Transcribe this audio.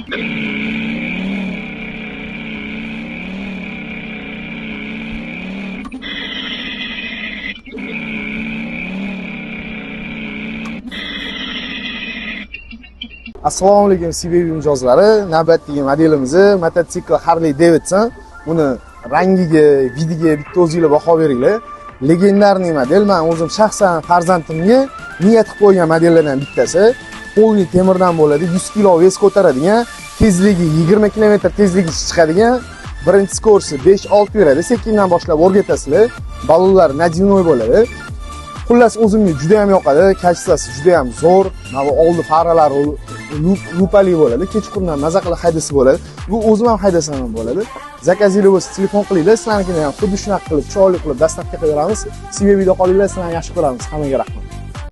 Assalomu alaykum CBB mijozlari. Navbatdagi modelimizni mototsikl Harley Davidson. Buni rangiga, vidiga bitta o'zingizlar baho beringlar. Legendarniy model. Men o'zim shaxsan farzandimga niyat qilib qo'ygan modellardan bittasi. Polni temirdan bo'ladi, 100 kg ves ko'taradigan, tezligi 20 km tezligi chiqadigan, birinchi skorsi 5-6 beradi. Sekindan boshlab o'rgatasizlar. Ballonlar nadinoy bo'ladi. Xullas o'zimga juda ham yoqadi. Kachesasi juda ham zo'r. Mana oldi faralari lupali bo'ladi. Kechqurundan maza qilib haydasi bo'ladi. Bu o'zim ham haydasam ham bo'ladi. Zakazinglar bo'lsa telefon qilinglar. Sizlarnikini ham xuddi shunaqa qilib, chiroyli qilib dastavka qilib beramiz. CBB'da qolinglar, sizlarni yaxshi ko'ramiz. Hammaga rahmat.